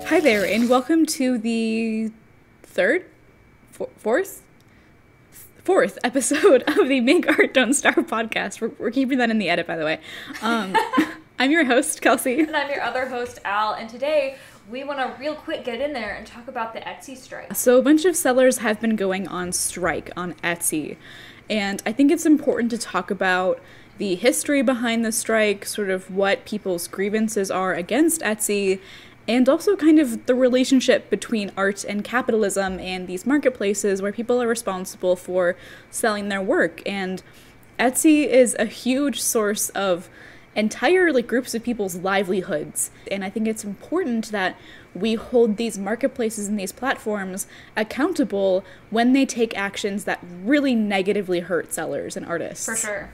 Hi there, and welcome to the fourth episode of the Make Art Don't Starve podcast. We're keeping that in the edit, by the way. I'm your host, Kelsey. And I'm your other host, Al, and today we want to real quick get in there and talk about the Etsy strike. So a bunch of sellers have been going on strike on Etsy, and I think it's important to talk about the history behind the strike, sort of what people's grievances are against Etsy, and also kind of the relationship between art and capitalism and these marketplaces where people are responsible for selling their work. And Etsy is a huge source of entire groups of people's livelihoods. And I think it's important that we hold these marketplaces and these platforms accountable when they take actions that really negatively hurt sellers and artists. For sure.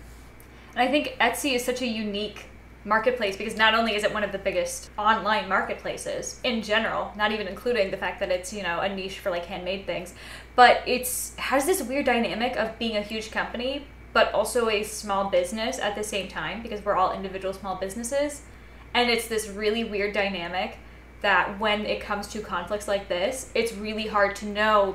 And I think Etsy is such a unique marketplace because not only is it one of the biggest online marketplaces in general, not even including the fact that it's, a niche for handmade things, but has this weird dynamic of being a huge company but also a small business at the same time, because we're all individual small businesses. And it's this really weird dynamic that when it comes to conflicts like this, it's really hard to know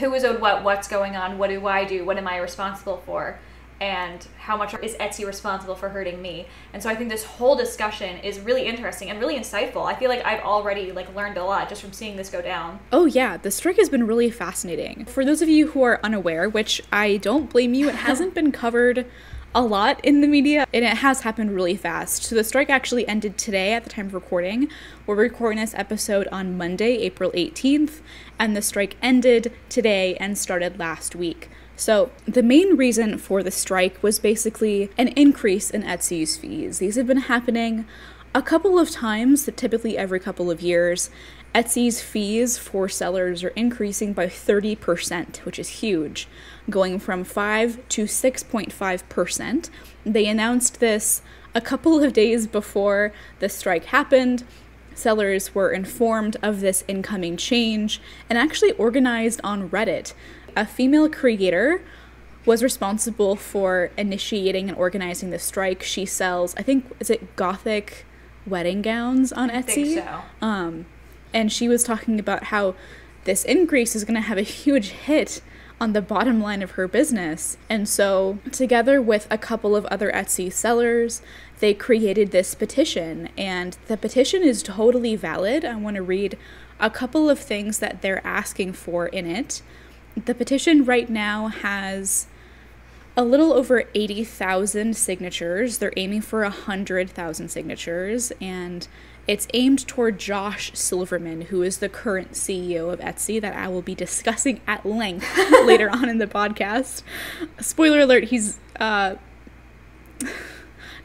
who is owed what's going on, what do I do, what am I responsible for, and how much is Etsy responsible for hurting me. And so I think this whole discussion is really interesting and really insightful. I feel like I've already learned a lot just from seeing this go down. Oh yeah, the strike has been really fascinating. For those of you who are unaware, which I don't blame you, it hasn't been covered a lot in the media, and it has happened really fast. So the strike actually ended today at the time of recording. We're recording this episode on Monday, April 18th, and the strike ended today and started last week. So the main reason for the strike was basically an increase in Etsy's fees. These have been happening a couple of times, typically every couple of years. Etsy's fees for sellers are increasing by 30%, which is huge, going from 5 to 6.5%. They announced this a couple of days before the strike happened. Sellers were informed of this incoming change and actually organized on Reddit. A female creator was responsible for initiating and organizing the strike. She sells, I think, is it gothic wedding gowns on Etsy? I think so. And she was talking about how this increase is going to have a huge hit on the bottom line of her business. And so, together with a couple of other Etsy sellers, they created this petition. And the petition is totally valid. I want to read a couple of things that they're asking for in it. The petition right now has a little over 80,000 signatures. They're aiming for 100,000 signatures, and it's aimed toward Josh Silverman, who is the current CEO of Etsy, that I will be discussing at length later on in the podcast. Spoiler alert, he's not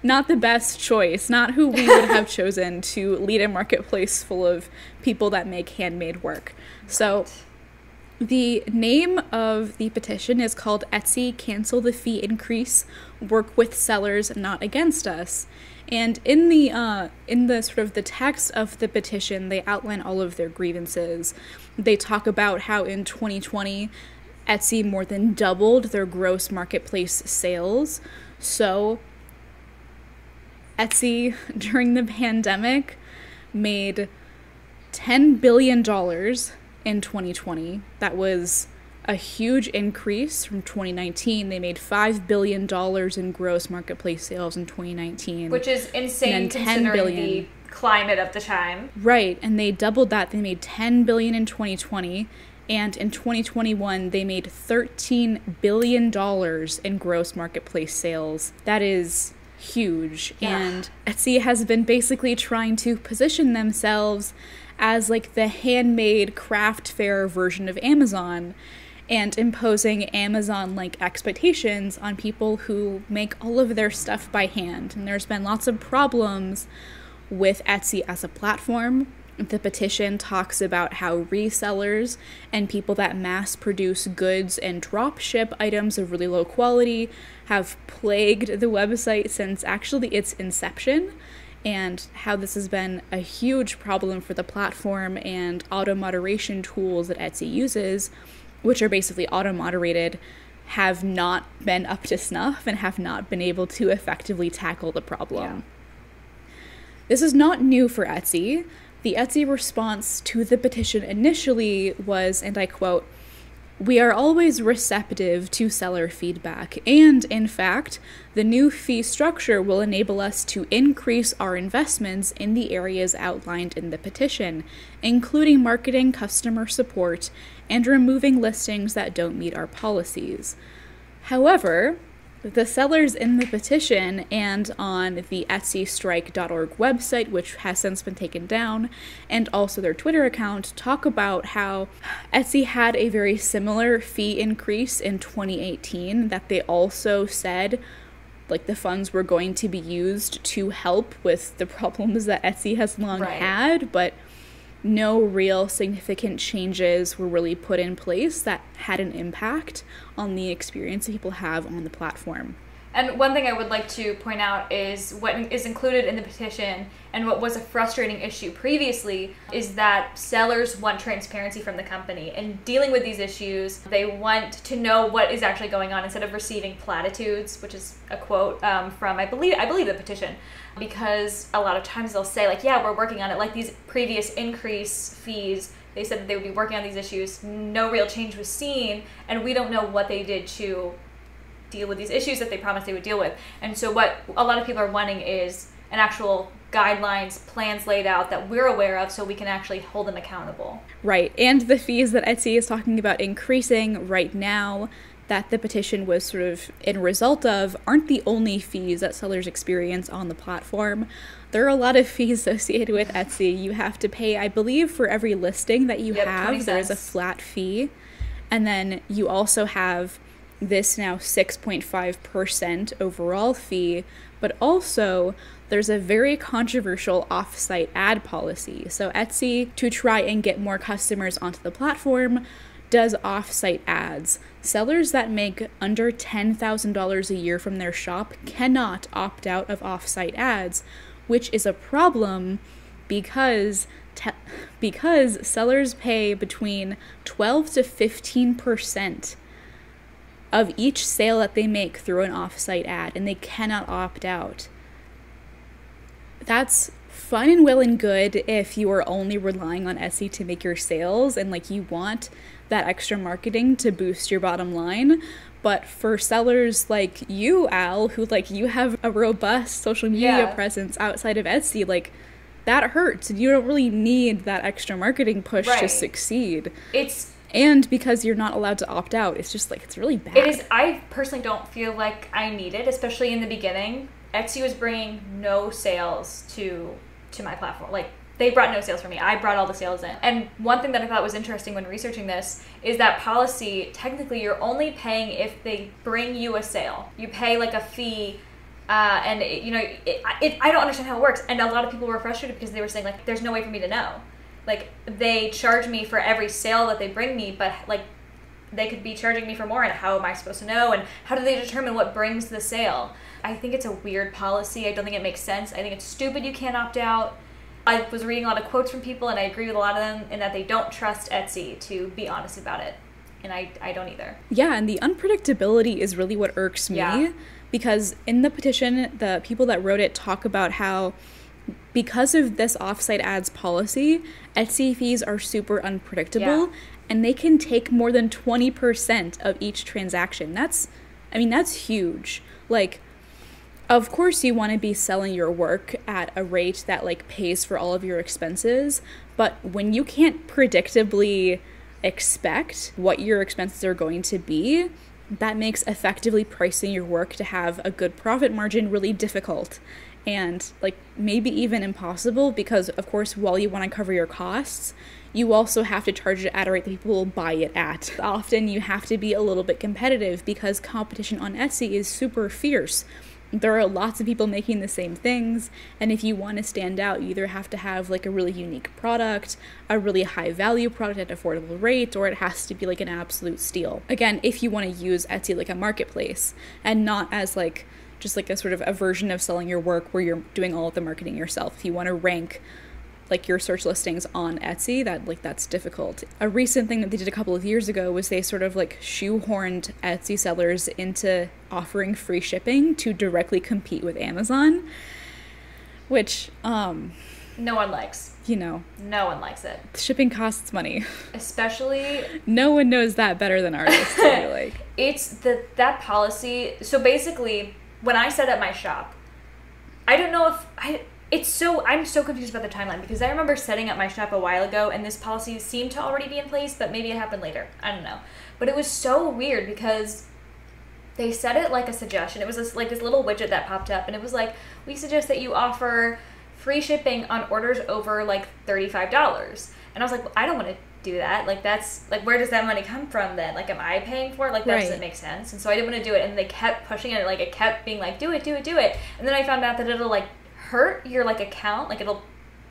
the best choice, not who we would have chosen to lead a marketplace full of people that make handmade work. So the name of the petition is called Etsy Cancel the Fee Increase, Work with Sellers, Not Against Us. And in the sort of the text of the petition, they outline all of their grievances. They talk about how in 2020, Etsy more than doubled their gross marketplace sales. So Etsy, during the pandemic, made $10 billion in 2020. That was a huge increase from 2019. They made $5 billion in gross marketplace sales in 2019. Which is insane considering the climate of the time. Right, and they doubled that. They made $10 billion in 2020, and in 2021, they made $13 billion in gross marketplace sales. That is huge. Yeah. And Etsy has been basically trying to position themselves as the handmade craft fair version of Amazon, and imposing Amazon-like expectations on people who make all of their stuff by hand. And there's been lots of problems with Etsy as a platform. The petition talks about how resellers and people that mass produce goods and drop ship items of really low quality have plagued the website since actually its inception, and how this has been a huge problem for the platform and auto moderation tools that Etsy uses, which are basically auto moderated, have not been up to snuff and have not been able to effectively tackle the problem. Yeah. This is not new for Etsy. The Etsy response to the petition initially was, and I quote, "We are always receptive to seller feedback, and in fact, the new fee structure will enable us to increase our investments in the areas outlined in the petition, including marketing, customer support, and removing listings that don't meet our policies." However, the sellers in the petition and on the etsystrike.org website, which has since been taken down, and also their Twitter account, talk about how Etsy had a very similar fee increase in 2018 that they also said like the funds were going to be used to help with the problems that Etsy has long had, but no real significant changes were really put in place that had an impact on the experience that people have on the platform. And one thing I would like to point out is what is included in the petition and what was a frustrating issue previously is that sellers want transparency from the company. And dealing with these issues, they want to know what is actually going on instead of receiving platitudes, which is a quote from, I believe the petition. Because a lot of times they'll say like, yeah, we're working on it. Like these previous increase fees, they said that they would be working on these issues. No real change was seen, and we don't know what they did to deal with these issues that they promised they would deal with. And so what a lot of people are wanting is an actual guidelines, plans laid out that we're aware of so we can actually hold them accountable. Right, and the fees that Etsy is talking about increasing right now that the petition was sort of in result of aren't the only fees that sellers experience on the platform. There are a lot of fees associated with Etsy. You have to pay, I believe, for every listing that you have, there is a flat fee. And then you also have this now 6.5% overall fee, but also there's a very controversial off-site ad policy. So Etsy, to try and get more customers onto the platform, does off-site ads. Sellers that make under $10,000 a year from their shop cannot opt out of off-site ads, which is a problem because sellers pay between 12 to 15% of each sale that they make through an off-site ad, and they cannot opt out. That's fun and well and good if you are only relying on Etsy to make your sales and like you want that extra marketing to boost your bottom line. But for sellers like you, Al, who like you have a robust social media presence outside of Etsy, like that hurts. You don't really need that extra marketing push to succeed. And because you're not allowed to opt out, it's just like, it's really bad. It is. I personally don't feel like I need it, especially in the beginning. Etsy was bringing no sales to my platform. Like, they brought no sales for me. I brought all the sales in. And one thing that I thought was interesting when researching this is that policy, technically, you're only paying if they bring you a sale. You pay like a fee, and I don't understand how it works. And a lot of people were frustrated because they were saying like, there's no way for me to know. Like, they charge me for every sale that they bring me, but like they could be charging me for more, and how am I supposed to know? And how do they determine what brings the sale? I think it's a weird policy. I don't think it makes sense. I think it's stupid you can't opt out. I was reading a lot of quotes from people, and I agree with a lot of them in that they don't trust Etsy to be honest about it. And I don't either. Yeah, and the unpredictability is really what irks me, because in the petition, the people that wrote it talk about how because of this offsite ads policy, Etsy fees are super unpredictable, and they can take more than 20% of each transaction. That's huge. Like, of course you want to be selling your work at a rate that like pays for all of your expenses, but when you can't predictably expect what your expenses are going to be, that makes effectively pricing your work to have a good profit margin really difficult. And like maybe even impossible, because of course while you want to cover your costs, you also have to charge it at a rate that people will buy it at. Often you have to be a little bit competitive because competition on Etsy is super fierce. There are lots of people making the same things, and if you want to stand out, you either have to have like a really unique product, a really high value product at an affordable rate, or it has to be like an absolute steal. Again, if you want to use Etsy like a marketplace and not as like just like a sort of a version of selling your work where you're doing all of the marketing yourself. If you want to rank like your search listings on Etsy, that's difficult. A recent thing that they did a couple of years ago was they sort of like shoehorned Etsy sellers into offering free shipping to directly compete with Amazon, which no one likes. No one likes it. Shipping costs money. Especially... No one knows that better than artists, I feel like. It's that policy... So basically, when I set up my shop, I don't know if... I'm so confused about the timeline, because I remember setting up my shop a while ago, and this policy seemed to already be in place, but maybe it happened later. I don't know. But it was so weird, because they said it like a suggestion. It was this little widget that popped up, and it was like, we suggest that you offer free shipping on orders over like $35. And I was like, well, I don't want to do that. Like, that's like, where does that money come from then? Like, am I paying for it? Like, that doesn't make sense. And so I didn't want to do it. And they kept pushing it. Like, it kept being like, do it. And then I found out that it'll like hurt your like account. Like, it'll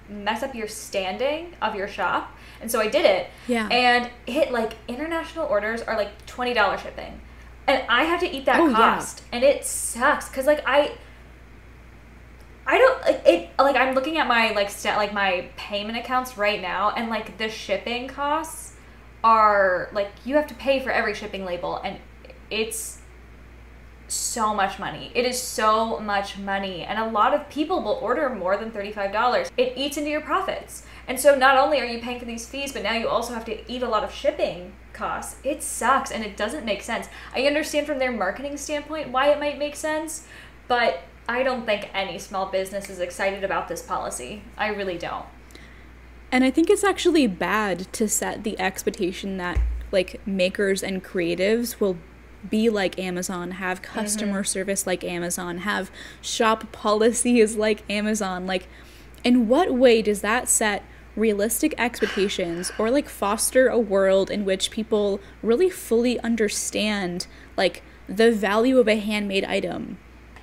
mess up your standing of your shop. And so I did it. Yeah. And like international orders are like $20 shipping. And I have to eat that cost. Yeah. And it sucks. Cause like I don't like it. Like, I'm looking at my my payment accounts right now, and like the shipping costs are like, you have to pay for every shipping label, and it's so much money. It is so much money, and a lot of people will order more than $35. It eats into your profits, and so not only are you paying for these fees, but now you also have to eat a lot of shipping costs. It sucks, and it doesn't make sense. I understand from their marketing standpoint why it might make sense, but I don't think any small business is excited about this policy. I really don't. And I think it's actually bad to set the expectation that like makers and creatives will be like Amazon, have customer service like Amazon, have shop policies like Amazon. Like, in what way does that set realistic expectations or like foster a world in which people really fully understand like the value of a handmade item?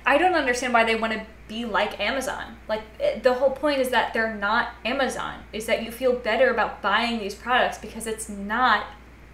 I don't understand why they want to be like Amazon. Like, the whole point is that they're not Amazon. Is that you feel better about buying these products because it's not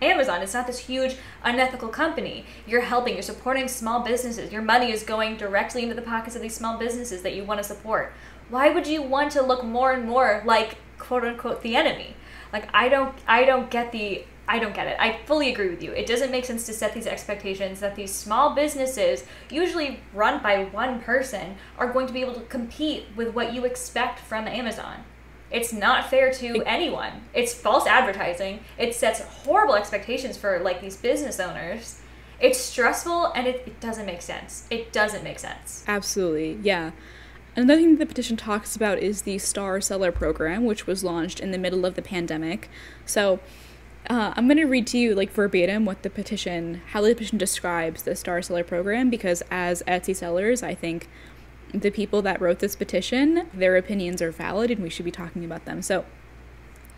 Amazon. It's not this huge unethical company. You're supporting small businesses. Your money is going directly into the pockets of these small businesses that you want to support. Why would you want to look more and more like, quote unquote, the enemy? Like, I don't get it. I fully agree with you. It doesn't make sense to set these expectations that these small businesses, usually run by one person, are going to be able to compete with what you expect from Amazon. It's not fair to anyone. It's false advertising. It sets horrible expectations for like these business owners. It's stressful, and it doesn't make sense. It doesn't make sense. Absolutely, yeah. Another thing the petition talks about is the Star Seller program, which was launched in the middle of the pandemic. So I'm going to read to you like verbatim how the petition describes the Star Seller program, because as Etsy sellers, I think the people that wrote this petition, their opinions are valid and we should be talking about them. So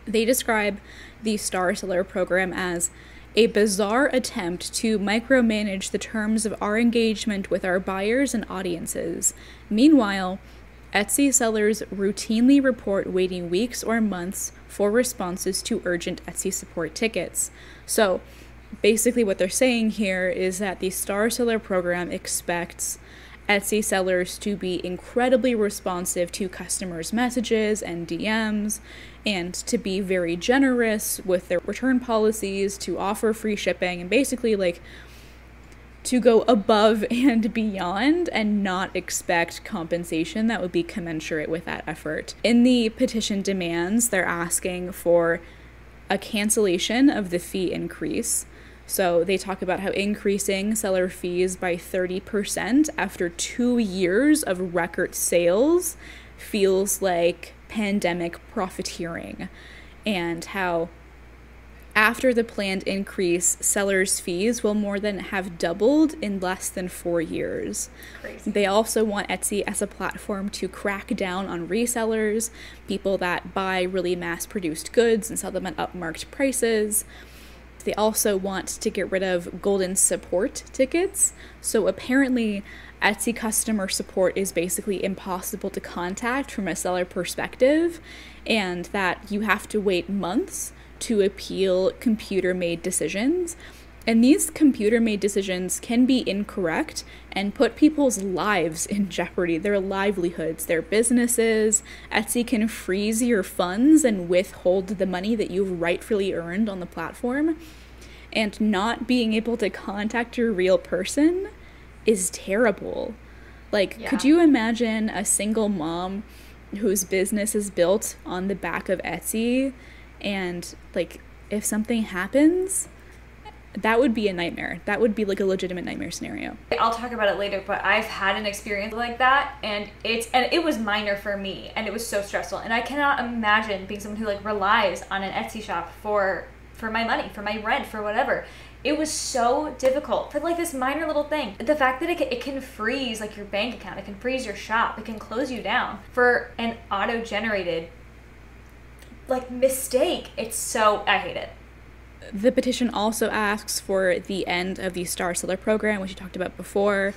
they describe the Star Seller program as a bizarre attempt to micromanage the terms of our engagement with our buyers and audiences. Meanwhile, Etsy sellers routinely report waiting weeks or months for responses to urgent Etsy support tickets. So basically what they're saying here is that the Star Seller program expects Etsy sellers to be incredibly responsive to customers' messages and DMs, and to be very generous with their return policies, to offer free shipping, and basically like to go above and beyond and not expect compensation that would be commensurate with that effort. In the petition demands, they're asking for a cancellation of the fee increase. So they talk about how increasing seller fees by 30% after 2 years of record sales feels like pandemic profiteering, and how after the planned increase, sellers' fees will more than have doubled in less than 4 years. Crazy. They also want Etsy as a platform to crack down on resellers, people that buy really mass-produced goods and sell them at upmarked prices. They also want to get rid of golden support tickets. So apparently, Etsy customer support is basically impossible to contact from a seller perspective, and that you have to wait months to appeal computer-made decisions. And these computer-made decisions can be incorrect and put people's lives in jeopardy, their livelihoods, their businesses. Etsy can freeze your funds and withhold the money that you've rightfully earned on the platform. And not being able to contact your real person is terrible. Like, could you imagine a single mom whose business is built on the back of Etsy, and like, if something happens, that would be a nightmare. That would be like a legitimate nightmare scenario. I'll talk about it later, but I've had an experience like that, and it was minor for me, and it was so stressful. And I cannot imagine being someone who like relies on an Etsy shop for my money, for my rent, for whatever. It was so difficult for like this minor little thing. The fact that it can freeze like your bank account, it can freeze your shop, it can close you down for an auto-generated like mistake. I hate it. The petition also asks for the end of the Star Seller program, which you talked about before.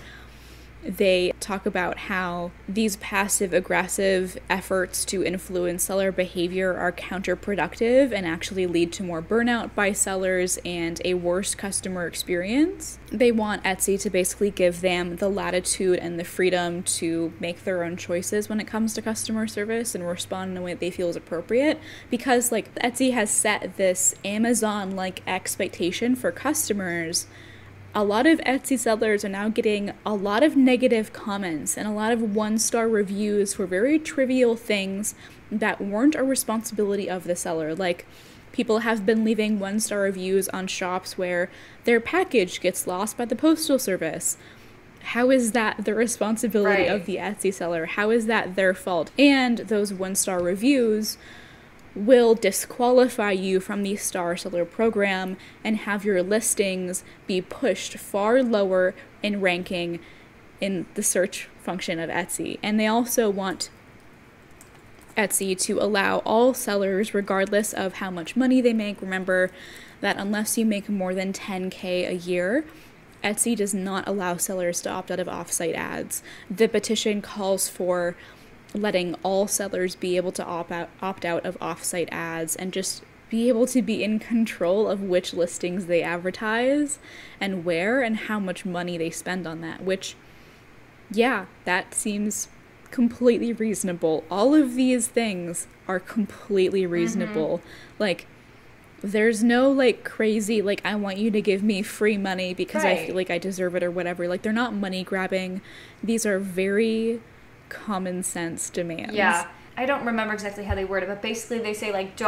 They talk about how these passive-aggressive efforts to influence seller behavior are counterproductive and actually lead to more burnout by sellers and a worse customer experience. They want Etsy to basically give them the latitude and the freedom to make their own choices when it comes to customer service and respond in a way that they feel is appropriate, because like Etsy has set this Amazon-like expectation for customers. A lot of Etsy sellers are now getting a lot of negative comments and a lot of one-star reviews for very trivial things that weren't a responsibility of the seller. Like, people have been leaving one-star reviews on shops where their package gets lost by the postal service. How is that the responsibility of the Etsy seller? How is that their fault? And those one-star reviews will disqualify you from the Star Seller program and have your listings be pushed far lower in ranking in the search function of Etsy. And they also want Etsy to allow all sellers, regardless of how much money they make. Remember that unless you make more than $10K a year, Etsy does not allow sellers to opt out of offsite ads. The petition calls for letting all sellers be able to opt out of offsite ads and just be able to be in control of which listings they advertise and where and how much money they spend on that, which, yeah, that seems completely reasonable. All of these things are completely reasonable. Like, there's no, like, crazy, like, I want you to give me free money because I feel like I deserve it or whatever. Like, they're not money grabbing. These are very common sense demands. Yeah, I don't remember exactly how they word it, but basically they say like,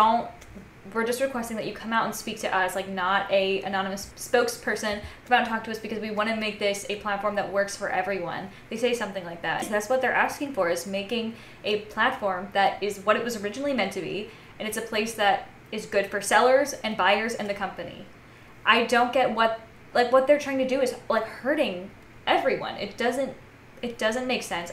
we're just requesting that you come out and speak to us, like not a anonymous spokesperson, come out and talk to us because we want to make this a platform that works for everyone. They say something like that. So that's what they're asking for, is making a platform that is what it was originally meant to be, and it's a place that is good for sellers and buyers and the company. I don't get what they're trying to do is like hurting everyone. It doesn't make sense.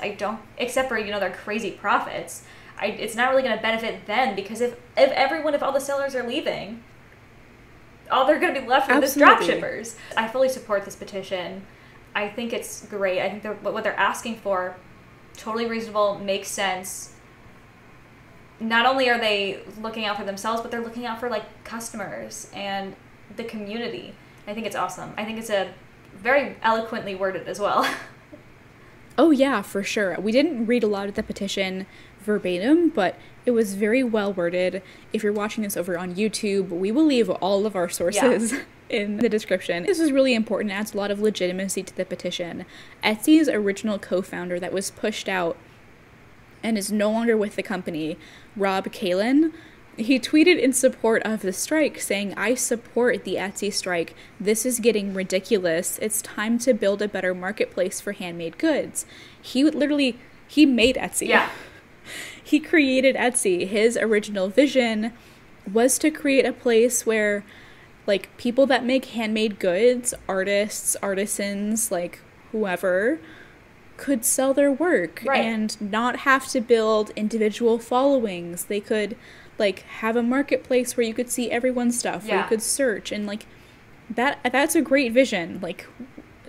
Except for, their crazy profits. It's not really going to benefit them, because if all the sellers are leaving, all they're going to be left with is drop shippers. I fully support this petition. I think it's great. I think what they're asking for, totally reasonable, makes sense. Not only are they looking out for themselves, but they're looking out for like customers and the community. I think it's awesome. I think it's a very eloquently worded as well. Oh yeah, for sure. We didn't read a lot of the petition verbatim, but it was very well worded. If you're watching this over on YouTube, we will leave all of our sources in the description. This is really important. It adds a lot of legitimacy to the petition. Etsy's original co-founder that was pushed out and is no longer with the company, Rob Kalin, he tweeted in support of the strike, saying, "I support the Etsy strike. This is getting ridiculous. It's time to build a better marketplace for handmade goods." He made Etsy. Yeah. He created Etsy. His original vision was to create a place where, like, people that make handmade goods, artists, artisans, like, whoever, could sell their work and not have to build individual followings. They could like have a marketplace where you could see everyone's stuff, where you could search, and like that's a great vision. Like,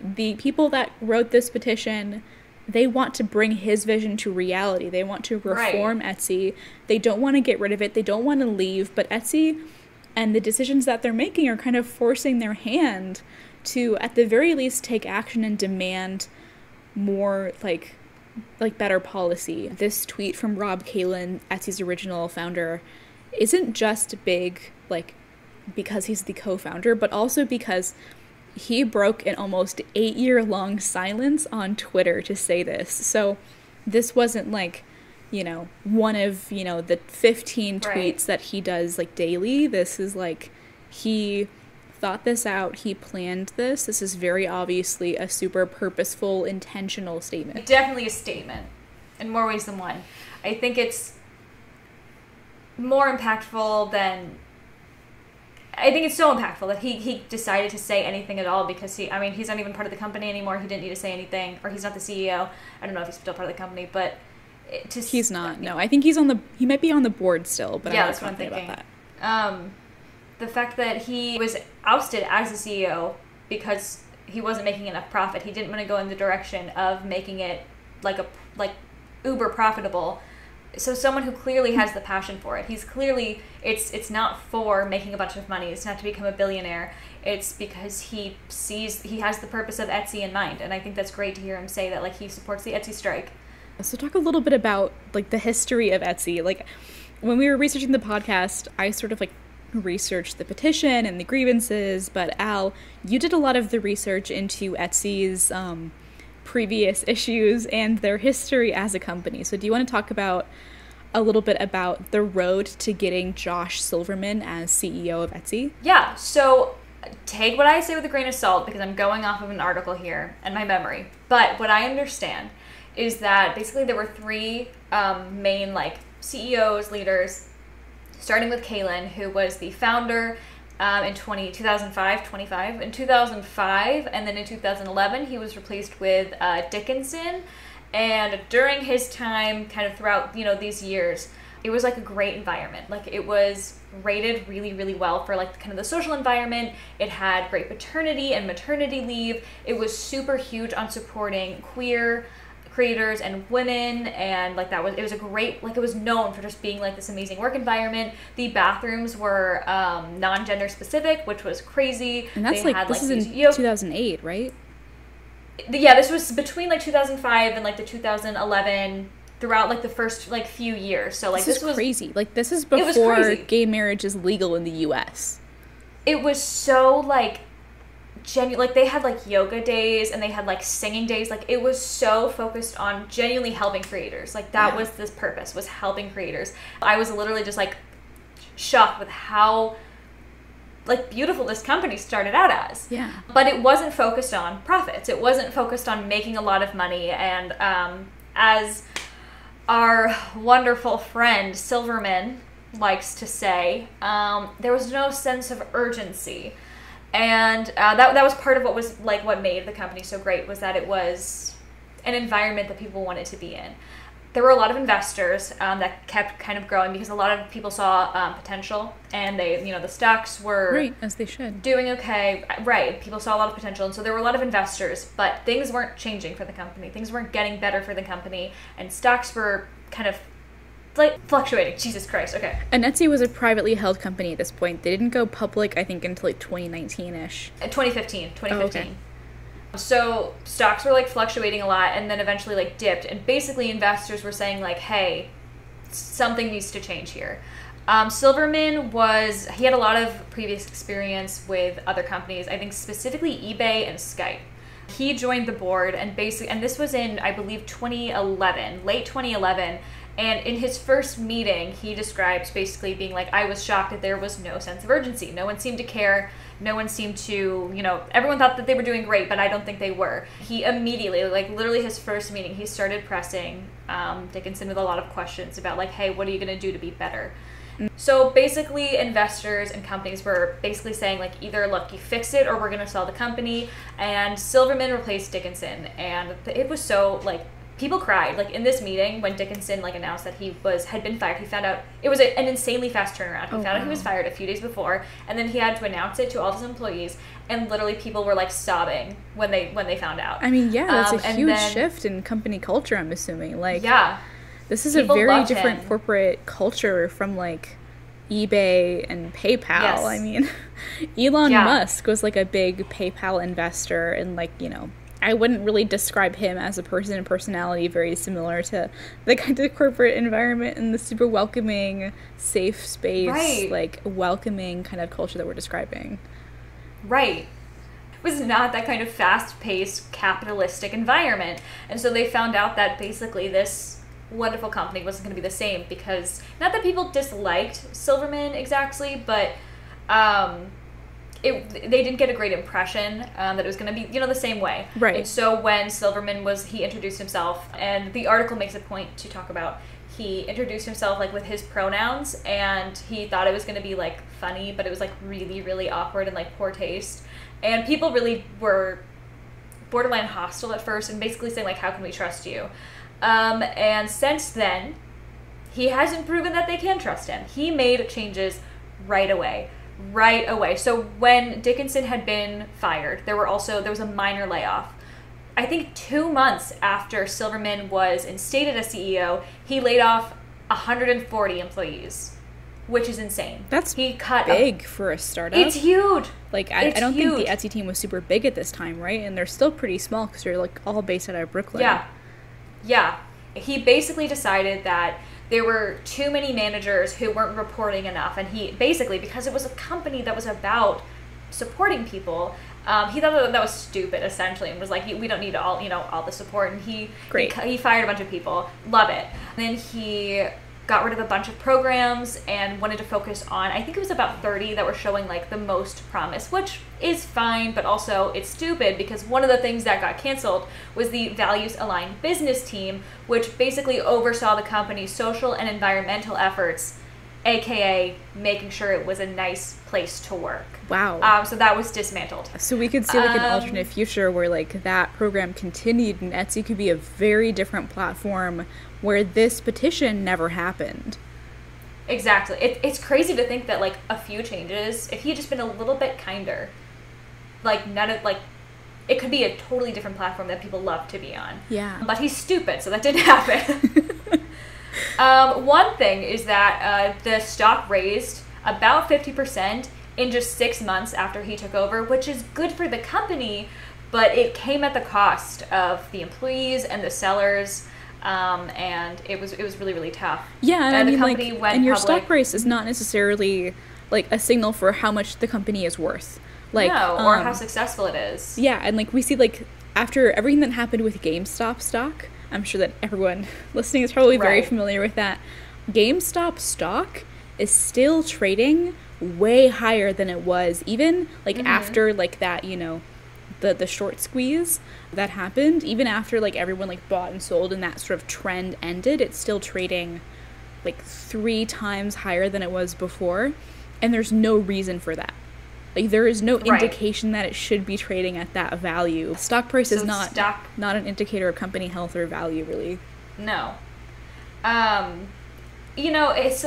the people that wrote this petition, they want to bring his vision to reality. They want to reform Etsy. They don't want to get rid of it. They don't want to leave, but Etsy And the decisions that they're making are kind of forcing their hand to, at the very least, take action and demand more, like better policy. This tweet from Rob Kalin, Etsy's original founder, isn't just big, like, because he's the co-founder, but also because he broke an almost 8-year-long silence on Twitter to say this. So this wasn't like, you know, one of, you know, the 15 tweets that he does like daily. This is like, he thought this out, he planned this. This is very obviously a super purposeful, intentional statement. Definitely a statement in more ways than one. I think it's more impactful than... I think it's so impactful that he decided to say anything at all, because he's not even part of the company anymore. He didn't need to say anything, or he's not the CEO. I don't know if he's still part of the company, but he's not. No, I think he might be on the board still, but yeah, I'm that's what I'm thinking. About that. The fact that he was ousted as the CEO because he wasn't making enough profit. He didn't want to go in the direction of making it like uber profitable. So someone who clearly has the passion for it. He's clearly, it's not for making a bunch of money. It's not to become a billionaire. It's because he has the purpose of Etsy in mind. And I think that's great to hear him say that, like, he supports the Etsy strike. So talk a little bit about, like, the history of Etsy. Like, when we were researching the podcast, I sort of, like, researched the petition and the grievances. But Al, you did a lot of the research into Etsy's previous issues and their history as a company. So do you want to talk about a little bit about the road to getting Josh Silverman as CEO of Etsy? Yeah, so take what I say with a grain of salt, because I'm going off of an article here and my memory. But what I understand is that basically there were three main, like, CEOs, leaders, starting with Kalin, who was the founder in 2005, in 2005, and then in 2011 he was replaced with Dickinson. And during his time, kind of throughout, you know, these years, it was like a great environment. Like, it was rated really, really well for, like, kind of the social environment. It had great paternity and maternity leave. It was super huge on supporting queer creators and women, and like it was a great, like, it was known for just being like this amazing work environment. The bathrooms were non-gender specific, which was crazy. And that's this is in 2008, right? Yeah, this was between like 2005 and like the 2011, throughout like the first like few years. So like this was crazy. Like, this is before gay marriage is legal in the US. It was so like genuine. Like, they had like yoga days and they had like singing days. Like, it was so focused on genuinely helping creators. Like, that was this purpose, was helping creators. I was literally just like shocked with how like beautiful this company started out as. Yeah. But it wasn't focused on profits. It wasn't focused on making a lot of money. And as our wonderful friend Silverman likes to say, there was no sense of urgency. And that was part of what made the company so great, was that it was an environment that people wanted to be in. There were a lot of investors that kept kind of growing, because a lot of people saw potential, and the stocks were right, as they should, doing okay. Right, people saw a lot of potential, and so there were a lot of investors, but things weren't changing for the company. Things weren't getting better for the company, and stocks were kind of like fluctuating. Jesus Christ. Okay. And Etsy was a privately held company at this point. They didn't go public, I think, until like 2019-ish. 2015. Oh, okay. So stocks were like fluctuating a lot, and then eventually like dipped. And basically investors were saying like, hey, something needs to change here. Silverman he had a lot of previous experience with other companies, I think specifically eBay and Skype. He joined the board, and this was in, I believe, 2011, late 2011. And in his first meeting, he describes basically being like, I was shocked that there was no sense of urgency. No one seemed to care. No one seemed to, everyone thought that they were doing great, but I don't think they were. He immediately, like literally his first meeting, he started pressing Dickinson with a lot of questions about like, hey, what are you going to do to be better? So basically investors and companies were basically saying like, either look, you fix it or we're going to sell the company. And Silverman replaced Dickinson. And it was so like, people cried. Like, in this meeting, when Dickinson like announced that he had been fired, he found out it was an insanely fast turnaround. He found out he was fired a few days before, and then he had to announce it to all of his employees. And literally, people were like sobbing when they found out. I mean, yeah, that's a huge shift in company culture. I'm assuming, like, yeah, this is a very different corporate culture from like eBay and PayPal. Yes. I mean, Elon Yeah. Musk was like a big PayPal investor, and like, you know, I wouldn't really describe him as a person and personality very similar to the kind of corporate environment and the super welcoming, safe space, Right. like welcoming kind of culture that we're describing. Right. It was not that kind of fast-paced capitalistic environment. And so they found out that basically this wonderful company wasn't going to be the same, because not that people disliked Silverman exactly, but they didn't get a great impression that it was going to be, you know, the same way. Right. And so when Silverman he introduced himself, and the article makes a point to talk about, he introduced himself like with his pronouns, and he thought it was going to be like funny, but it was like really, really awkward and like poor taste. And people really were borderline hostile at first, and basically saying like, how can we trust you? And since then, he hasn't proven that they can trust him. He made changes right away. So when Dickinson had been fired, there was a minor layoff. I think 2 months after Silverman was instated as CEO, he laid off 140 employees, which is insane. That's he cut big for a startup. It's huge. Like, I don't think the Etsy team was super big at this time, right? And they're still pretty small because they're like all based out of Brooklyn. Yeah. He basically decided that there were too many managers who weren't reporting enough, and he basically, because it was a company that was about supporting people, he thought that was stupid essentially, and was like, we don't need all the support, and he fired a bunch of people. Love it. And then he got rid of a bunch of programs and wanted to focus on, I think it was about 30 that were showing like the most promise, which is fine, but also it's stupid, because one of the things that got canceled was the values aligned business team, which basically oversaw the company's social and environmental efforts, aka making sure it was a nice place to work. Wow. So that was dismantled. So we could see like an alternate future where like that program continued, and Etsy could be a very different platform where this petition never happened. Exactly. It's crazy to think that like a few changes, if he had just been a little bit kinder, like it could be a totally different platform that people love to be on. Yeah. But he's stupid, so that didn't happen. One thing is that the stock raised about 50% in just 6 months after he took over, which is good for the company, but it came at the cost of the employees and the sellers. And it was really, really tough. Yeah, and I mean, the company like, went and your public. stock price is not necessarily like a signal for how much the company is worth. Like, no, or how successful it is. Yeah, and like we see like after everything that happened with GameStop stock, I'm sure that everyone listening is probably very familiar with that. GameStop stock is still trading way higher than it was, even like after like that, you know, the short squeeze that happened, even after like everyone like bought and sold and that sort of trend ended, it's still trading like 3 times higher than it was before, and there's no reason for that. Like, there is no indication that it should be trading at that value. Stock price is not an indicator of company health or value, really. No. You know, it's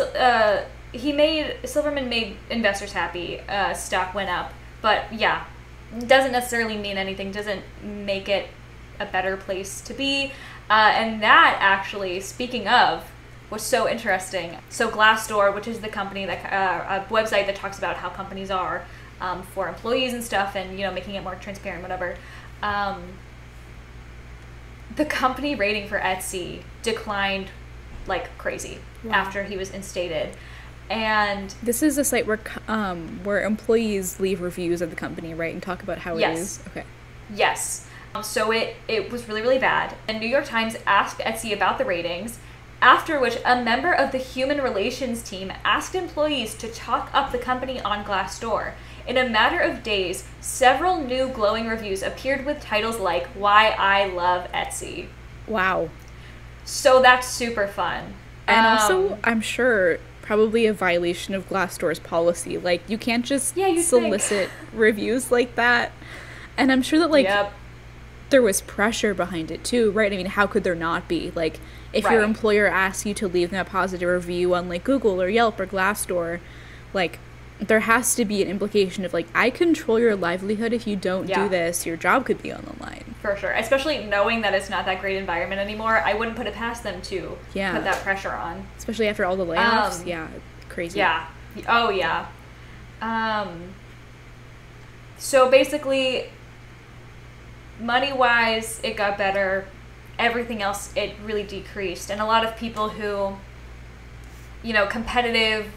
Silverman made investors happy. Stock went up, but yeah, doesn't necessarily mean anything. Doesn't make it a better place to be. And that actually, speaking of, was so interesting. So Glassdoor, which is the company that a website that talks about how companies are for employees and stuff, and you know, making it more transparent, whatever. The company rating for Etsy declined like crazy after he was instated. And this is a site where employees leave reviews of the company, right, and talk about how it is. Okay. Yes. So it was really, really bad. And New York Times asked Etsy about the ratings, after which a member of the human relations team asked employees to talk up the company on Glassdoor. In a matter of days, several new glowing reviews appeared with titles like "Why I Love Etsy." Wow. So that's super fun. And also, I'm sure, probably a violation of Glassdoor's policy. Like, you can't just solicit reviews like that. And I'm sure that, like, there was pressure behind it, too, right? I mean, how could there not be? Like, if your employer asks you to leave them a positive review on, like, Google or Yelp or Glassdoor, like, there has to be an implication of, like, I control your livelihood. If you don't do this, your job could be on the line. For sure. Especially knowing that it's not that great environment anymore, I wouldn't put it past them to put that pressure on. Especially after all the layoffs. Crazy. Yeah. Oh, yeah. So basically, money-wise, it got better. Everything else, it really decreased. And a lot of people who, competitive,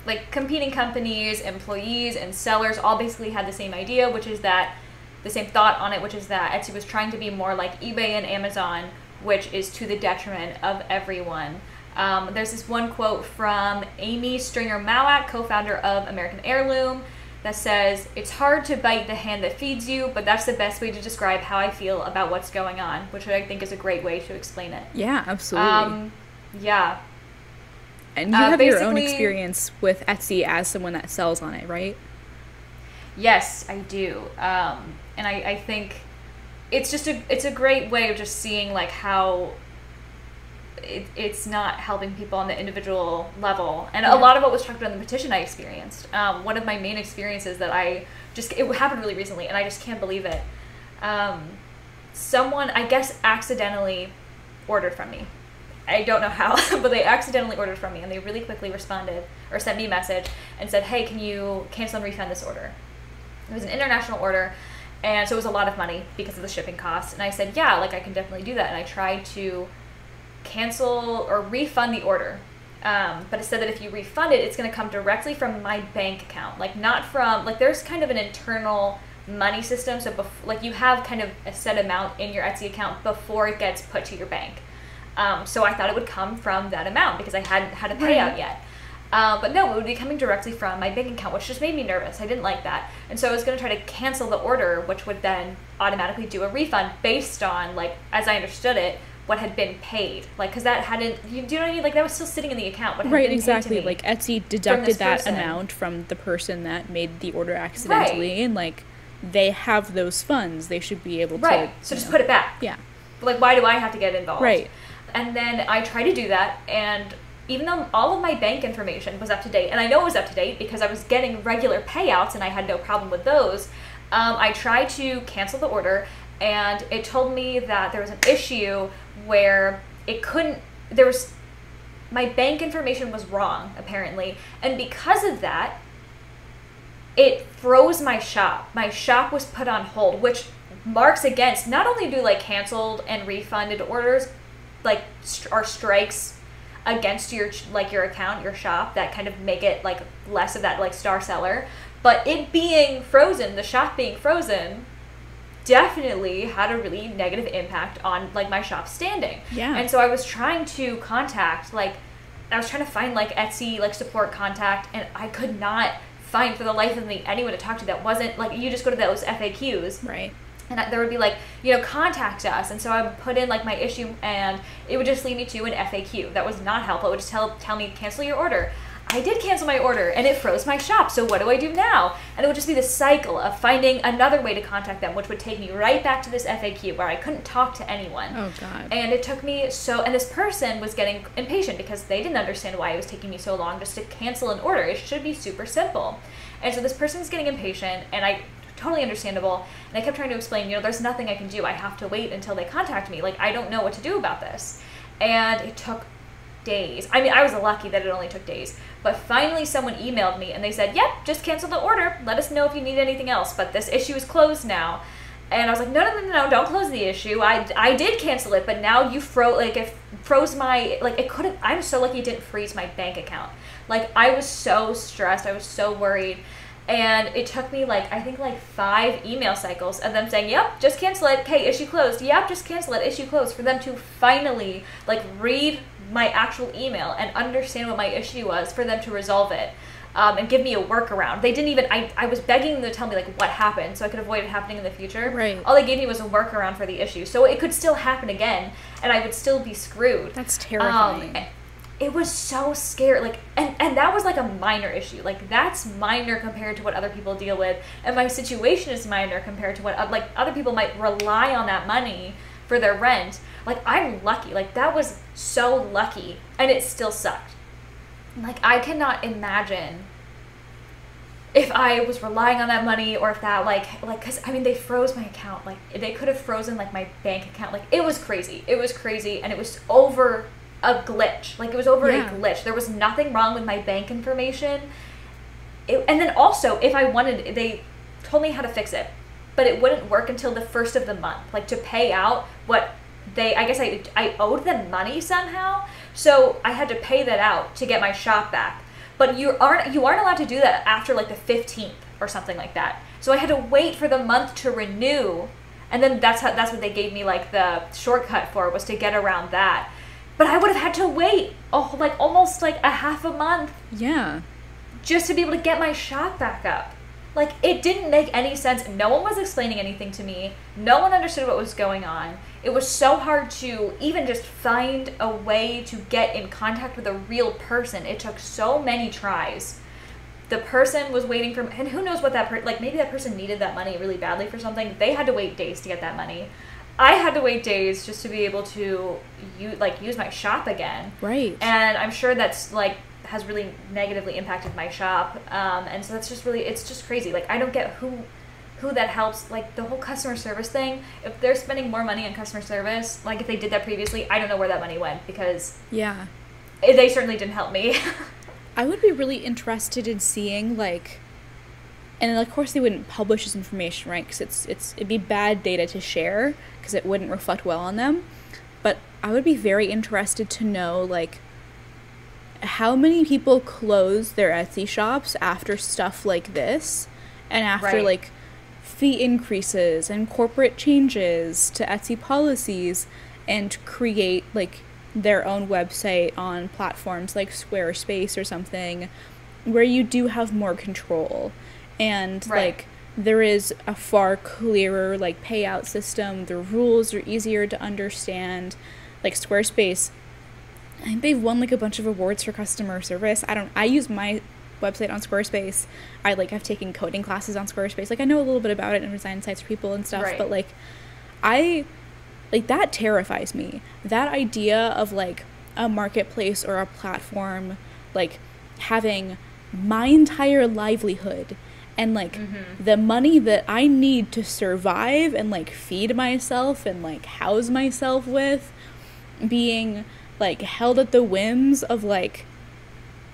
like competing companies, employees, and sellers all basically had the same idea, which is that, the same thought on it, which is that Etsy was trying to be more like eBay and Amazon, which is to the detriment of everyone. There's this one quote from Amy Stringer-Mowat, co-founder of American Heirloom, that says, "It's hard to bite the hand that feeds you, but that's the best way to describe how I feel about what's going on," which I think is a great way to explain it. Yeah, absolutely. Yeah. And you have your own experience with Etsy as someone that sells on it, right? Yes, I do. And I think it's a great way of just seeing like how it's not helping people on the individual level. And a lot of what was talked about in the petition I experienced. One of my main experiences that it happened really recently and I just can't believe it. Someone, I guess, accidentally ordered from me. I don't know how, but they accidentally ordered from me and they really quickly responded or sent me a message and said, "Hey, can you cancel and refund this order?" It was an international order, and so it was a lot of money because of the shipping costs. And I said, yeah, like I can definitely do that. And I tried to cancel or refund the order. But it said that if you refund it, it's going to come directly from my bank account. Like not from, like there's kind of an internal money system. So you have kind of a set amount in your Etsy account before it gets put to your bank. So I thought it would come from that amount because I hadn't had a payout yet. But no, it would be coming directly from my bank account, which just made me nervous. I didn't like that. And so I was going to try to cancel the order, which would then automatically do a refund based on, like, as I understood it, what had been paid. Like, because that hadn't, do you know what I mean? Like, that was still sitting in the account. What had right, been exactly. Paid to me like, Etsy deducted that amount from the person that made the order accidentally. Right. And, like, they have those funds. They should be able to. Right. So just put it back. Yeah. Like, why do I have to get involved? Right. And then I tried to do that, and even though all of my bank information was up to date, and I know it was up to date because I was getting regular payouts and I had no problem with those, I tried to cancel the order, and it told me that there was an issue where my bank information was wrong, apparently, and because of that, it froze my shop. My shop was put on hold, which marks against, not only do like canceled and refunded orders like are strikes against your account, your shop, that kind of make it like less of that like star seller, but it being frozen, the shop being frozen, definitely had a really negative impact on like my shop standing. Yeah. And so I was trying to contact, like I was trying to find like Etsy like support contact, and I could not find for the life of me anyone to talk to that wasn't like, you just go to those FAQs, right? And there would be like, contact us. And so I would put in like my issue, and it would just lead me to an FAQ. That was not helpful. It would just tell me, cancel your order. I did cancel my order, and it froze my shop. So what do I do now? And it would just be the cycle of finding another way to contact them, which would take me right back to this FAQ where I couldn't talk to anyone. Oh, God. And it took me and this person was getting impatient because they didn't understand why it was taking me so long just to cancel an order. It should be super simple. And so this person was getting impatient, and totally understandable. And I kept trying to explain, there's nothing I can do. I have to wait until they contact me. Like, I don't know what to do about this. And it took days. I mean, I was lucky that it only took days. But finally someone emailed me and they said, yep, just cancel the order. Let us know if you need anything else. But this issue is closed now. And I was like, no, don't close the issue. I did cancel it, but now you froze my, like, it couldn't, I'm so lucky it didn't freeze my bank account. Like, I was so stressed. I was so worried. And it took me, I think 5 email cycles of them saying, yep, just cancel it. Okay, issue closed. Yep, just cancel it. Issue closed. For them to finally, read my actual email and understand what my issue was, for them to resolve it and give me a workaround. They didn't even, I was begging them to tell me, what happened so I could avoid it happening in the future. Right. All they gave me was a workaround for the issue. So it could still happen again, and I would still be screwed. That's terrifying. It was so scary, and that was a minor issue. That's minor compared to what other people deal with, and my situation is minor compared to what other people might rely on that money for their rent. I'm lucky. That was so lucky, and it still sucked. I cannot imagine if I was relying on that money, or if that because they froze my account. They could have frozen my bank account. It was crazy. It was crazy, and it was over a glitch. Like, it was over Yeah. a glitch. There was nothing wrong with my bank information. And then also, if I wanted, they told me how to fix it, but it wouldn't work until the first of the month, like to pay out what I guess I owed them money somehow, so I had to pay that out to get my shop back. But you aren't allowed to do that after like the 15th or something like that. So I had to wait for the month to renew, and then that's what they gave me like the shortcut for, was to get around that. But I would have had to wait like almost like a half a month. Yeah. Just to be able to get my shop back up. Like, it didn't make any sense. No one was explaining anything to me. No one understood what was going on. It was so hard to even just find a way to get in contact with a real person. It took so many tries. The person was waiting for, and who knows what that like, maybe that person needed that money really badly for something. They had to wait days to get that money. I had to wait days just to be able to use my shop again. Right. And I'm sure that's like has really negatively impacted my shop, and so that's just really, it's just crazy. Like, I don't get who that helps. Like, the whole customer service thing, if they're spending more money on customer service, like if they did that previously, I don't know where that money went, because yeah, they certainly didn't help me. I would be really interested in seeing, like, and of course they wouldn't publish this information, right, because it'd be bad data to share because it wouldn't reflect well on them, but I would be very interested to know, like, how many people close their Etsy shops after stuff like this, and after Right. like fee increases and corporate changes to Etsy policies, and create like their own website on platforms like Squarespace or something where you do have more control, and Right. like there is a far clearer like payout system, the rules are easier to understand. Like Squarespace, I think they've won like a bunch of awards for customer service. I use my website on Squarespace. I've taken coding classes on Squarespace. Like, I know a little bit about it and design sites for people and stuff, Right. but like that terrifies me. That idea of like a marketplace or a platform like having my entire livelihood and like the money that I need to survive and like feed myself and like house myself with being like held at the whims of like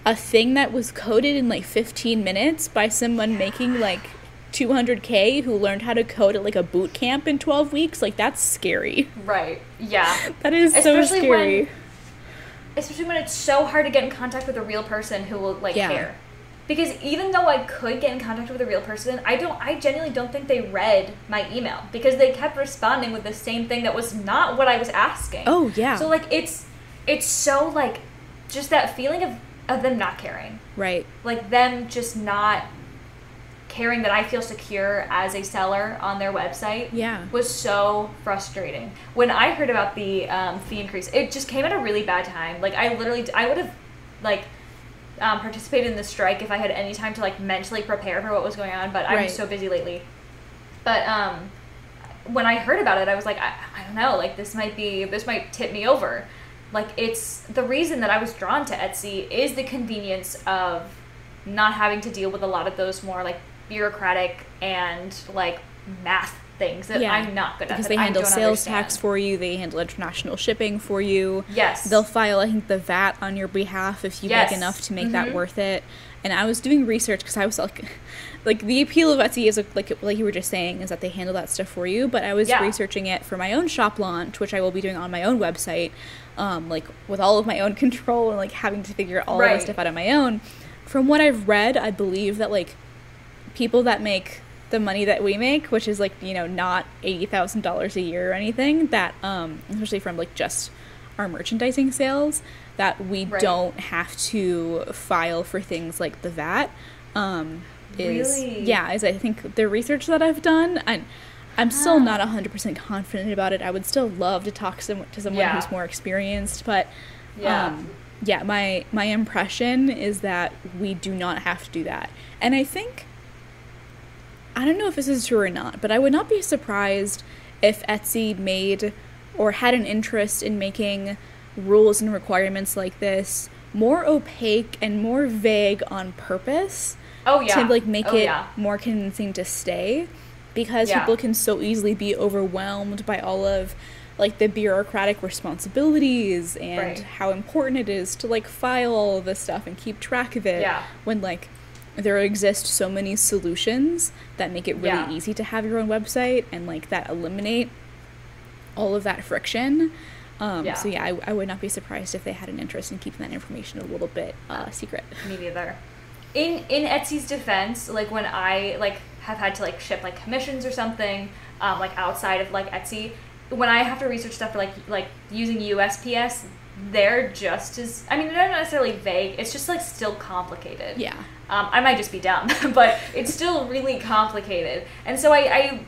a thing that was coded in like 15 minutes by someone making like 200K who learned how to code at like a boot camp in 12 weeks. Like, that's scary. Right. Yeah. That is so scary. Especially when it's so hard to get in contact with a real person who will like care. Because even though I could get in contact with a real person, I genuinely don't think they read my email, because they kept responding with the same thing that was not what I was asking. Oh, yeah. So like it's so like just that feeling of them not caring. Right. Like them just not caring that I feel secure as a seller on their website. Yeah. Was so frustrating. When I heard about the fee increase, it just came at a really bad time. Like, I would have like participated in the strike if I had any time to like mentally prepare for what was going on, but I was so busy lately. But when I heard about it, I was like, I don't know, like this might tip me over. Like, it's the reason that I was drawn to Etsy is the convenience of not having to deal with a lot of those more like bureaucratic and like math things that I'm not good at. Because they handle sales tax for you, they handle international shipping for you. Yes. They'll file, I think, the VAT on your behalf if you make enough to make that worth it. And I was doing research because I was like the appeal of Etsy is like you were just saying, is that they handle that stuff for you. But I was researching it for my own shop launch, which I will be doing on my own website, like with all of my own control and like having to figure all of that stuff out on my own. From what I've read, I believe that like people that make the money that we make, which is like, you know, not $80,000 a year or anything, that especially from like just our merchandising sales, that we don't have to file for things like the VAT. Is I think the research that I've done, and I'm still not 100% confident about it. I would still love to talk to someone who's more experienced, but my impression is that we do not have to do that. And I think, I don't know if this is true or not, but I would not be surprised if Etsy made or had an interest in making rules and requirements like this more opaque and more vague on purpose. To like make it more convincing to stay, because people can so easily be overwhelmed by all of like the bureaucratic responsibilities and how important it is to like file all of this stuff and keep track of it, when like there exist so many solutions that make it really easy to have your own website and like that eliminate all of that friction. So yeah, I would not be surprised if they had an interest in keeping that information a little bit secret. Me neither. In Etsy's defense, like when I like have had to like ship like commissions or something, like outside of like Etsy, when I have to research stuff for like using USPS, they're just as, I mean, they're not necessarily vague. It's just like still complicated. Yeah. I might just be dumb, but it's still really complicated. And so I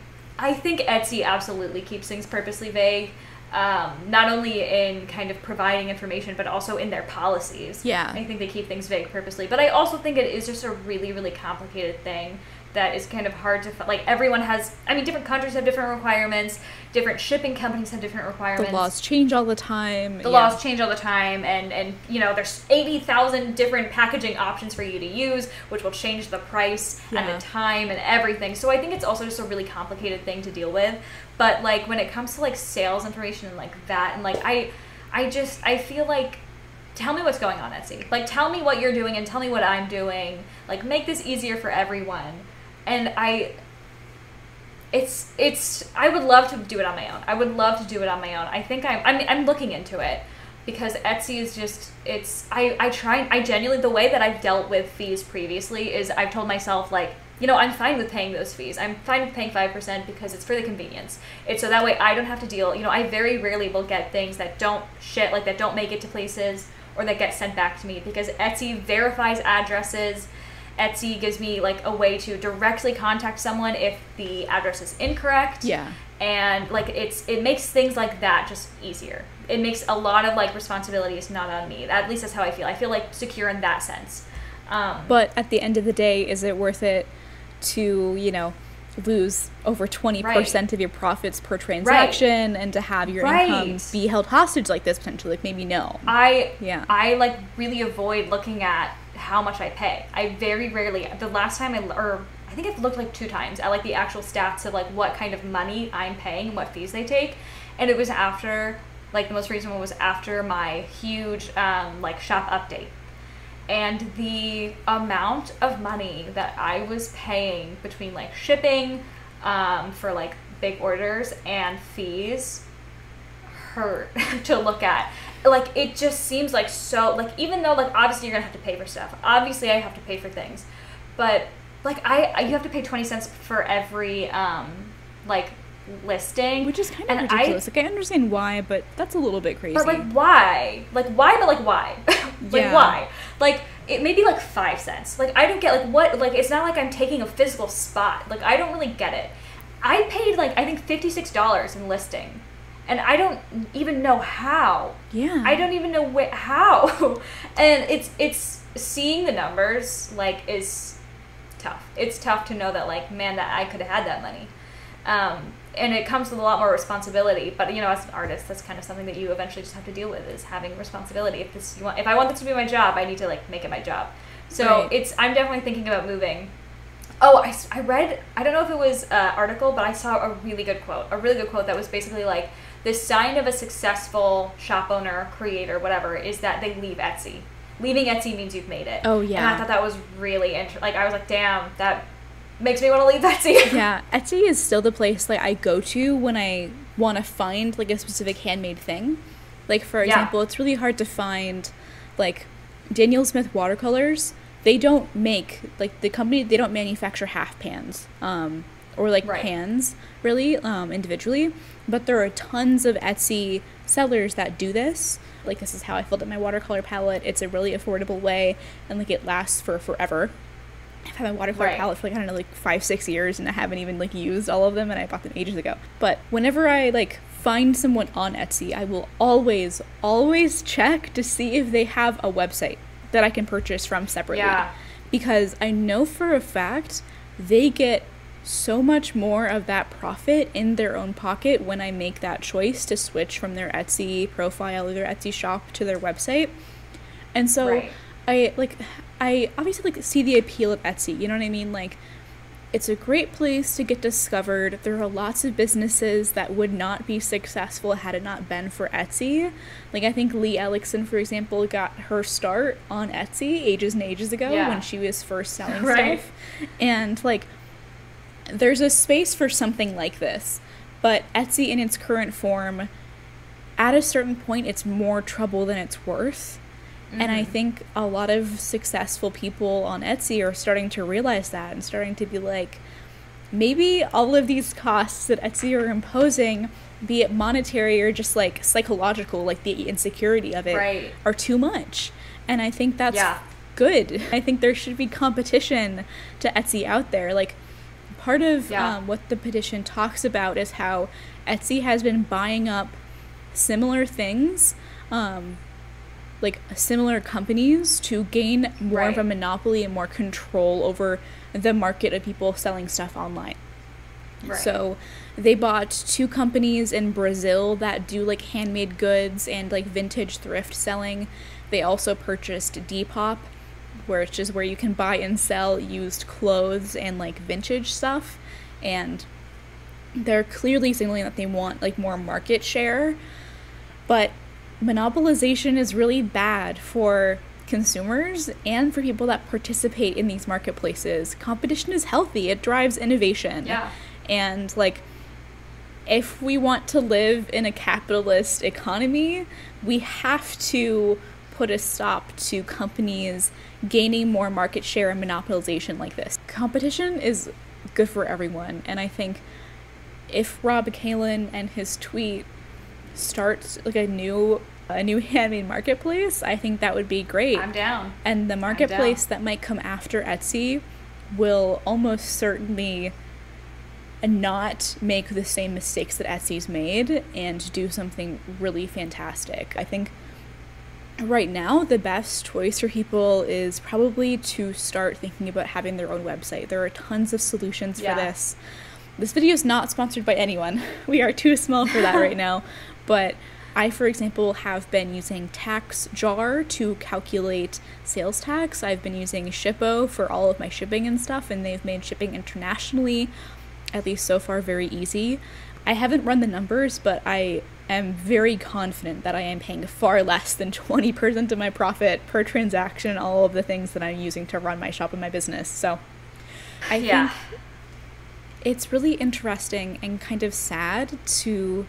think Etsy absolutely keeps things purposely vague. Not only in kind of providing information, but also in their policies. Yeah. I think they keep things vague purposely. But I also think it is just a really, really complicated thing that is kind of hard to, like, everyone has, I mean, different countries have different requirements, different shipping companies have different requirements. The laws change all the time. The laws change all the time, and you know, there's 80,000 different packaging options for you to use, which will change the price and the time and everything. So I think it's also just a really complicated thing to deal with. But, like, when it comes to, like, sales information and, like, that, and, like, I feel like, tell me what's going on, Etsy. Like, tell me what you're doing and tell me what I'm doing. Like, make this easier for everyone. And I would love to do it on my own. I would love to do it on my own. I think I'm looking into it, because Etsy is just, I genuinely, the way that I've dealt with fees previously is I've told myself, like, you know, I'm fine with paying those fees. I'm fine with paying 5% because it's for the convenience. It's so that way I don't have to deal, you know, I very rarely will get things that don't ship, like that don't make it to places or that get sent back to me, because Etsy verifies addresses. Etsy gives me like a way to directly contact someone if the address is incorrect. Yeah. And like it makes things like that just easier. It makes a lot of like responsibilities not on me. At least that's how I feel. I feel like secure in that sense. But at the end of the day, is it worth it to, you know, lose over 20% of your profits per transaction and to have your income be held hostage like this potentially? Like, maybe no. I like really avoid looking at how much I pay. I very rarely, the last time I think I've looked like 2 times at like the actual stats of like what kind of money I'm paying and what fees they take, and it was after, like, the most recent one was after my huge like shop update, and the amount of money that I was paying between like shipping for like big orders and fees hurt to look at. Like, it just seems like so, like, even though, like, obviously you're gonna have to pay for stuff. Obviously I have to pay for things. But, like, you have to pay 20 cents for every, like, listing. Which is kind of ridiculous. Like, I understand why, but that's a little bit crazy. But, like, why? Like, why, but, like, why? Like, why? Like, it may be, like, 5 cents. Like, I don't get, like, what, like, it's not like I'm taking a physical spot. Like, I don't really get it. I paid, like, I think $56 in listing. And I don't even know how. Yeah. I don't even know how. And it's seeing the numbers, like, is tough. It's tough to know that, like, man, that I could have had that money. And it comes with a lot more responsibility. But, you know, as an artist, that's kind of something that you eventually just have to deal with, is having responsibility. If I want this to be my job, I need to, like, make it my job. So I'm definitely thinking about moving. Oh, I read, I don't know if it was an article, but I saw a really good quote that was basically like, the sign of a successful shop owner, creator, whatever, is that they leave Etsy. Leaving Etsy means you've made it. Oh, yeah. And I thought that was really interesting. Like, I was like, damn, that makes me want to leave Etsy. Yeah, Etsy is still the place, like, I go to when I want to find, like, a specific handmade thing. Like, for example, it's really hard to find, like, Daniel Smith watercolors. They don't make, like, the company, they don't manufacture half pans. Or like pans, really, individually. But there are tons of Etsy sellers that do this. Like, this is how I filled up my watercolor palette. It's a really affordable way, and like it lasts for forever. I've had my watercolor palette for like, I don't know, like 5-6 years, and I haven't even like used all of them, and I bought them ages ago. But whenever I like find someone on Etsy, I will always check to see if they have a website that I can purchase from separately. Yeah. Because I know for a fact they get so much more of that profit in their own pocket when I make that choice to switch from their Etsy profile or their Etsy shop to their website. And so I obviously like see the appeal of Etsy, you know what I mean? Like, It's a great place to get discovered. There are lots of businesses that would not be successful had it not been for Etsy. Like, I think Lee Ellickson, for example, got her start on Etsy ages and ages ago when she was first selling stuff. And, like, there's a space for something like this. But Etsy in its current form, at a certain point, it's more trouble than it's worth. And I think a lot of successful people on Etsy are starting to realize that and starting to be like, maybe all of these costs that Etsy are imposing, be it monetary or just like psychological, like the insecurity of it, are too much. And I think that's good. I think there should be competition to Etsy out there. Like, part of what the petition talks about is how Etsy has been buying up similar things, like similar companies, to gain more of a monopoly and more control over the market of people selling stuff online. So they bought 2 companies in Brazil that do like handmade goods and like vintage thrift selling. They also purchased Depop, which is where you can buy and sell used clothes and like vintage stuff. And they're clearly signaling that they want like more market share. But monopolization is really bad for consumers and for people that participate in these marketplaces. Competition is healthy. It drives innovation. And, like, if we want to live in a capitalist economy, we have to put a stop to companies gaining more market share and monopolization like this. Competition is good for everyone. And I think if Rob Kalin and his tweet starts like a new handmade marketplace, I think that would be great. I'm down. And the marketplace that might come after Etsy will almost certainly not make the same mistakes that Etsy's made and do something really fantastic. I think right now the best choice for people is probably to start thinking about having their own website. There are tons of solutions for this. This video is not sponsored by anyone. We are too small for that right now. But I, for example, have been using TaxJar to calculate sales tax. I've been using Shippo for all of my shipping and stuff, and they've made shipping internationally, at least so far, very easy. I haven't run the numbers, but I am very confident that I am paying far less than 20% of my profit per transaction, all of the things that I'm using to run my shop and my business. So I think it's really interesting and kind of sad to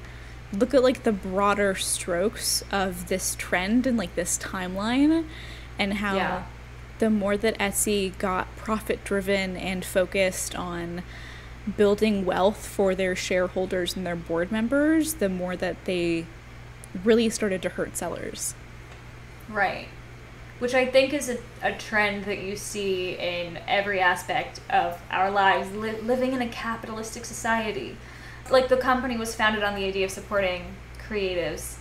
look at like the broader strokes of this trend and like this timeline, and how the more that Etsy got profit driven and focused on building wealth for their shareholders and their board members, the more that they really started to hurt sellers. Right. Which I think is a trend that you see in every aspect of our lives, living in a capitalistic society. Like, the company was founded on the idea of supporting creatives,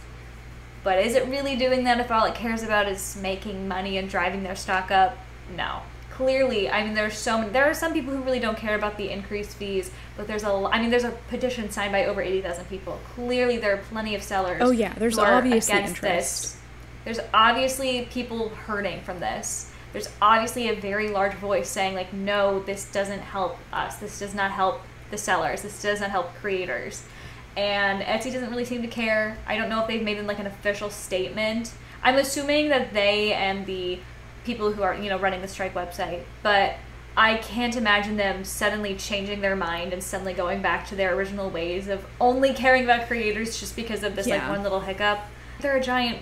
but is it really doing that if all it cares about is making money and driving their stock up? No. Clearly, I mean, there are some people who really don't care about the increased fees, but there's a petition signed by over 80,000 people. Clearly, there are plenty of sellers. Oh yeah, there's obviously interest. This. There's obviously people hurting from this. There's obviously a very large voice saying, like, no, this doesn't help us. This does not help the sellers. This does not help creators. And Etsy doesn't really seem to care. I don't know if they've made like an official statement. I'm assuming that they and the people who are, running the strike website, but I can't imagine them suddenly changing their mind and suddenly going back to their original ways of only caring about creators just because of this like one little hiccup. They're a giant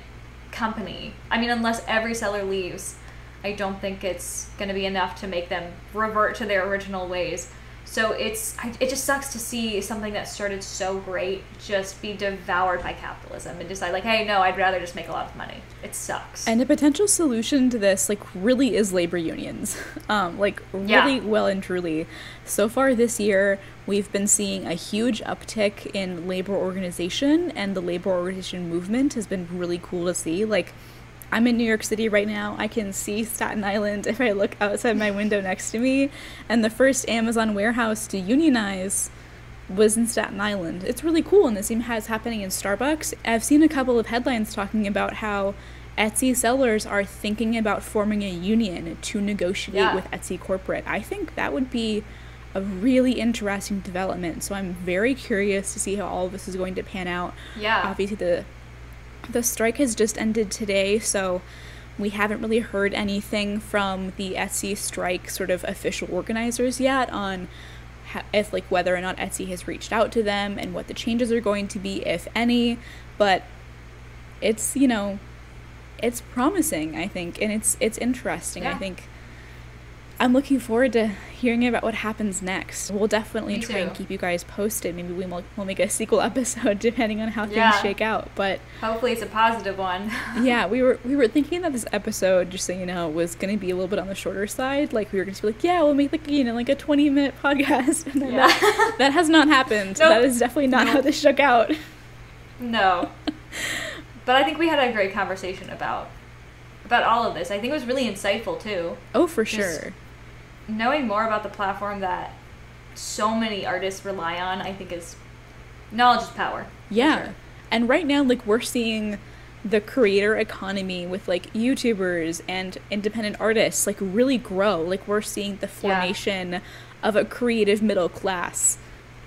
company. I mean, unless every seller leaves, I don't think it's going to be enough to make them revert to their original ways. So it just sucks to see something that started so great just be devoured by capitalism and decide like, hey, no, I'd rather just make a lot of money. It sucks. And a potential solution to this, like, really is labor unions. Really well and truly. So far this year, we've been seeing a huge uptick in labor organization, and the labor organization movement has been really cool to see. Like, I'm in New York City right now. I can see Staten Island if I look outside my window next to me. And the first Amazon warehouse to unionize was in Staten Island. It's really cool, and the same has happening in Starbucks. I've seen a couple of headlines talking about how Etsy sellers are thinking about forming a union to negotiate with Etsy corporate. I think that would be a really interesting development. So I'm very curious to see how all of this is going to pan out. Yeah. Obviously, the strike has just ended today, so we haven't really heard anything from the Etsy strike sort of official organizers yet on if, like, whether or not Etsy has reached out to them and what the changes are going to be, if any. But it's, you know, it's promising, I think, and it's interesting. Yeah. I think I'm looking forward to hearing about what happens next. We'll definitely try and keep you guys posted. Maybe we'll make a sequel episode depending on how things shake out. But hopefully it's a positive one. Yeah, we were thinking that this episode, just so you know, was going to be a little bit on the shorter side. Like, we were going to be like, yeah, we'll make like a 20-minute podcast, and then that has not happened. Nope. That is definitely not how this shook out. No. But I think we had a great conversation about all of this. I think it was really insightful too. Oh, for sure. Knowing more about the platform that so many artists rely on, I think, is knowledge is power. Yeah. Sure. And right now, like, we're seeing the creator economy with, like, YouTubers and independent artists, like, really grow. Like, we're seeing the formation of a creative middle class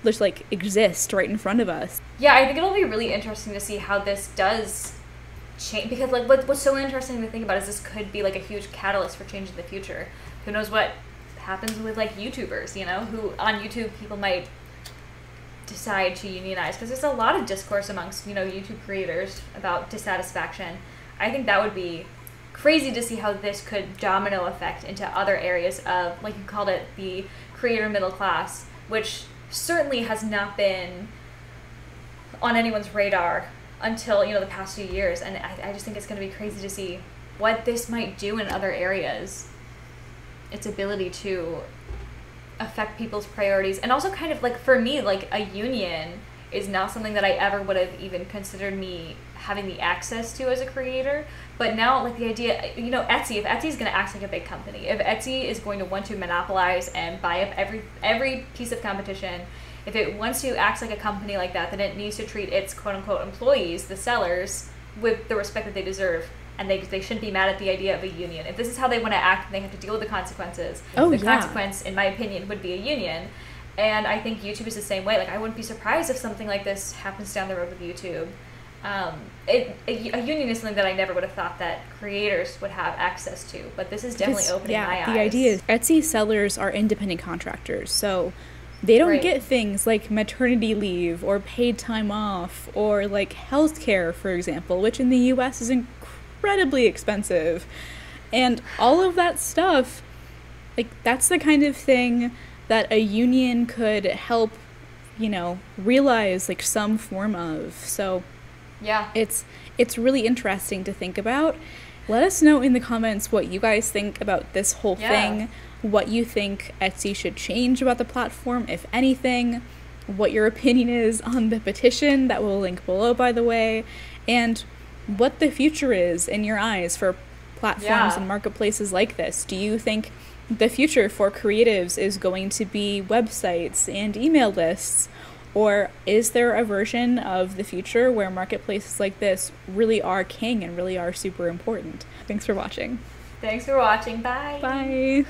just, like, exist right in front of us. Yeah, I think it'll be really interesting to see how this does change, because, like, what's so interesting to think about is this could be, like, a huge catalyst for change in the future. Who knows what happens with, like, YouTubers, you know, who on YouTube people might decide to unionize, because there's a lot of discourse amongst, you know, YouTube creators about dissatisfaction. I think that would be crazy to see how this could domino effect into other areas of, like you called it, the creator middle class, which certainly has not been on anyone's radar until, you know, the past few years. And I just think it's going to be crazy to see what this might do in other areas. Its ability to affect people's priorities, and also kind of, like, for me, like, a union is not something that I ever would have even considered me having the access to as a creator. But now, like, the idea, you know, Etsy, if Etsy is going to act like a big company, if Etsy is going to want to monopolize and buy up every piece of competition, if it wants to act like a company like that, then it needs to treat its quote-unquote employees, the sellers, with the respect that they deserve. And they shouldn't be mad at the idea of a union. If this is how they want to act, and they have to deal with the consequences, consequence, in my opinion, would be a union. And I think YouTube is the same way. Like, I wouldn't be surprised if something like this happens down the road with YouTube. A union is something that I never would have thought that creators would have access to. But this is definitely opening my eyes. The idea is Etsy sellers are independent contractors, so they don't get things like maternity leave or paid time off or, like, healthcare, for example, which in the US is incredibly expensive. And all of that stuff, like, that's the kind of thing that a union could help, you know, realize, like, some form of. So yeah, it's really interesting to think about. Let us know in the comments what you guys think about this whole thing, what you think Etsy should change about the platform, if anything, what your opinion is on the petition that we'll link below, by the way, and what the future is in your eyes for platforms and marketplaces like this. Do you think the future for creatives is going to be websites and email lists, or is there a version of the future where marketplaces like this really are king and really are super important? Thanks for watching. Thanks for watching. Bye. Bye.